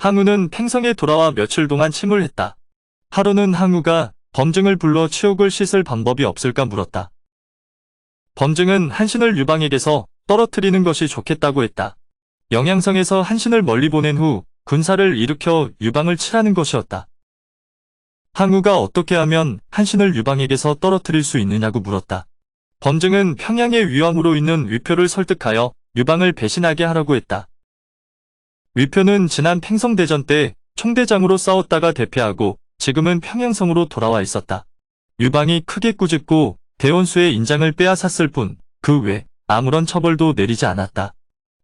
항우는 팽성에 돌아와 며칠 동안 침울했다. 하루는 항우가 범증을 불러 치욕을 씻을 방법이 없을까 물었다. 범증은 한신을 유방에게서 떨어뜨리는 것이 좋겠다고 했다. 영양성에서 한신을 멀리 보낸 후 군사를 일으켜 유방을 칠하는 것이었다. 항우가 어떻게 하면 한신을 유방에게서 떨어뜨릴 수 있느냐고 물었다. 범증은 평양의 위왕으로 있는 위표를 설득하여 유방을 배신하게 하라고 했다. 위표는 지난 팽성대전 때 총대장으로 싸웠다가 대패하고 지금은 평양성으로 돌아와 있었다. 유방이 크게 꾸짖고 대원수의 인장을 빼앗았을 뿐 그 외 아무런 처벌도 내리지 않았다.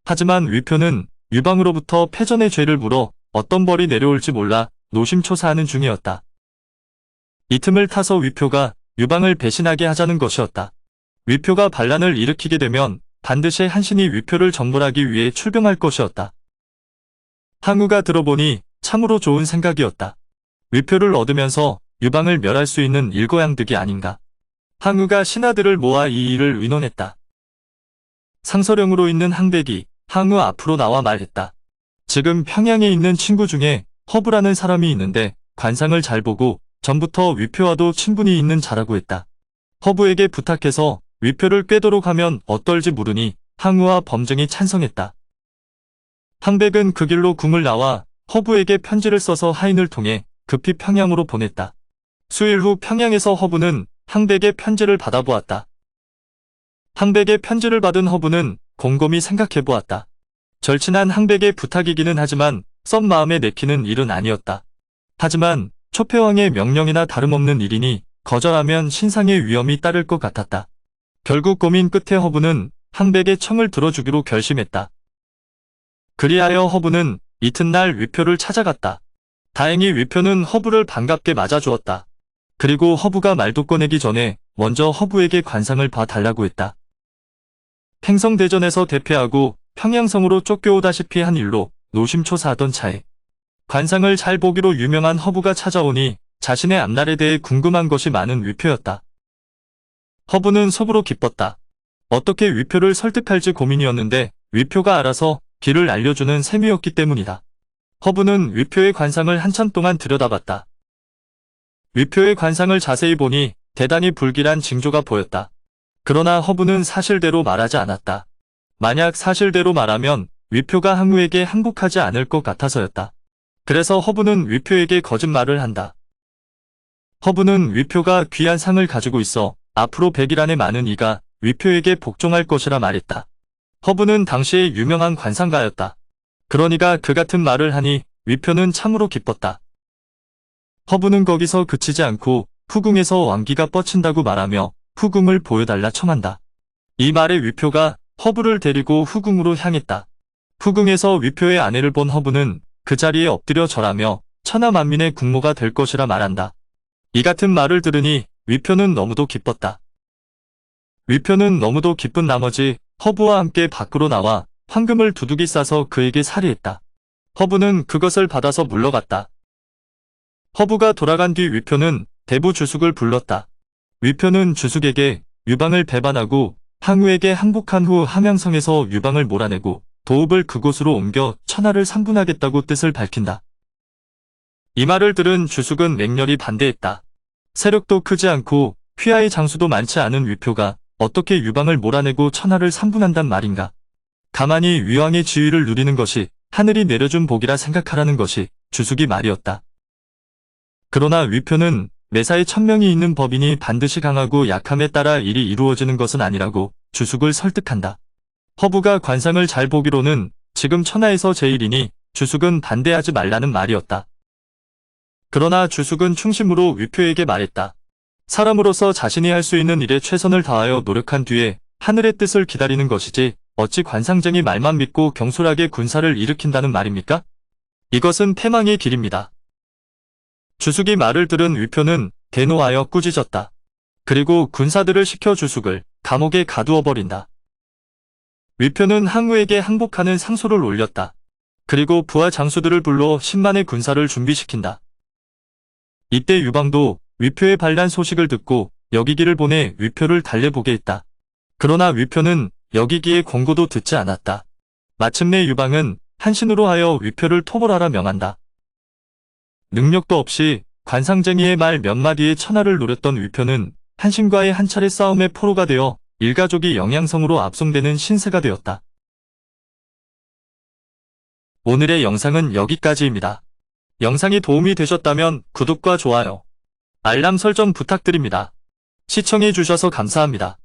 하지만 위표는 유방으로부터 패전의 죄를 물어 어떤 벌이 내려올지 몰라 노심초사하는 중이었다. 이 틈을 타서 위표가 유방을 배신하게 하자는 것이었다. 위표가 반란을 일으키게 되면 반드시 한신이 위표를 정벌하기 위해 출병할 것이었다. 항우가 들어보니 참으로 좋은 생각이었다. 위표를 얻으면서 유방을 멸할 수 있는 일거양득이 아닌가. 항우가 신하들을 모아 이 일을 의논했다. 상서령으로 있는 항백이 항우 앞으로 나와 말했다. 지금 평양에 있는 친구 중에 허부라는 사람이 있는데 관상을 잘 보고 전부터 위표와도 친분이 있는 자라고 했다. 허부에게 부탁해서 위표를 꿰도록 하면 어떨지 물으니 항우와 범증이 찬성했다. 항백은 그 길로 궁을 나와 허부에게 편지를 써서 하인을 통해 급히 평양으로 보냈다. 수일 후 평양에서 허부는 항백의 편지를 받아보았다. 항백의 편지를 받은 허부는 곰곰이 생각해보았다. 절친한 항백의 부탁이기는 하지만 썸 마음에 내키는 일은 아니었다. 하지만 초패왕의 명령이나 다름없는 일이니 거절하면 신상의 위험이 따를 것 같았다. 결국 고민 끝에 허부는 항백의 청을 들어주기로 결심했다. 그리하여 허부는 이튿날 위표를 찾아갔다. 다행히 위표는 허부를 반갑게 맞아주었다. 그리고 허부가 말도 꺼내기 전에 먼저 허부에게 관상을 봐달라고 했다. 팽성대전에서 대패하고 평양성으로 쫓겨오다시피 한 일로 노심초사하던 차에 관상을 잘 보기로 유명한 허부가 찾아오니 자신의 앞날에 대해 궁금한 것이 많은 위표였다. 허부는 속으로 기뻤다. 어떻게 위표를 설득할지 고민이었는데 위표가 알아서 길을 알려주는 셈이었기 때문이다. 허부는 위표의 관상을 한참 동안 들여다봤다. 위표의 관상을 자세히 보니 대단히 불길한 징조가 보였다. 그러나 허부는 사실대로 말하지 않았다. 만약 사실대로 말하면 위표가 항우에게 항복하지 않을 것 같아서였다. 그래서 허부는 위표에게 거짓말을 한다. 허부는 위표가 귀한 상을 가지고 있어 앞으로 100일 안에 많은 이가 위표에게 복종할 것이라 말했다. 허부는 당시의 유명한 관상가였다. 그러니까 그 같은 말을 하니 위표는 참으로 기뻤다. 허부는 거기서 그치지 않고 후궁에서 왕기가 뻗친다고 말하며 후궁을 보여달라 청한다. 이 말에 위표가 허부를 데리고 후궁으로 향했다. 후궁에서 위표의 아내를 본 허부는 그 자리에 엎드려 절하며 천하만민의 국모가 될 것이라 말한다. 이 같은 말을 들으니 위표는 너무도 기뻤다. 위표는 너무도 기쁜 나머지 허부와 함께 밖으로 나와 황금을 두둑이 싸서 그에게 살이했다. 허부는 그것을 받아서 물러갔다. 허부가 돌아간 뒤 위표는 대부 주숙을 불렀다. 위표는 주숙에게 유방을 배반하고 항우에게 항복한 후 함양성에서 유방을 몰아내고 도읍을 그곳으로 옮겨 천하를 상분하겠다고 뜻을 밝힌다. 이 말을 들은 주숙은 맹렬히 반대했다. 세력도 크지 않고 휘하의 장수도 많지 않은 위표가 어떻게 유방을 몰아내고 천하를 상분한단 말인가. 가만히 위왕의 지위를 누리는 것이 하늘이 내려준 복이라 생각하라는 것이 주숙이 말이었다. 그러나 위표는 매사에 천명이 있는 법이니 반드시 강하고 약함에 따라 일이 이루어지는 것은 아니라고 주숙을 설득한다. 허부가 관상을 잘 보기로는 지금 천하에서 제일이니 주숙은 반대하지 말라는 말이었다. 그러나 주숙은 충심으로 위표에게 말했다. 사람으로서 자신이 할 수 있는 일에 최선을 다하여 노력한 뒤에 하늘의 뜻을 기다리는 것이지 어찌 관상쟁이 말만 믿고 경솔하게 군사를 일으킨다는 말입니까? 이것은 패망의 길입니다. 주숙이 말을 들은 위표는 대노하여 꾸짖었다. 그리고 군사들을 시켜 주숙을 감옥에 가두어 버린다. 위표는 항우에게 항복하는 상소를 올렸다. 그리고 부하 장수들을 불러 10만의 군사를 준비시킨다. 이때 유방도 위표의 반란 소식을 듣고 여기기를 보내 위표를 달래보게 했다. 그러나 위표는 여기기의 권고도 듣지 않았다. 마침내 유방은 한신으로 하여 위표를 토벌하라 명한다. 능력도 없이 관상쟁이의 말 몇 마디에 천하를 노렸던 위표는 한신과의 한 차례 싸움의 포로가 되어 일가족이 영양성으로 압송되는 신세가 되었다. 오늘의 영상은 여기까지입니다. 영상이 도움이 되셨다면 구독과 좋아요, 알람 설정 부탁드립니다. 시청해주셔서 감사합니다.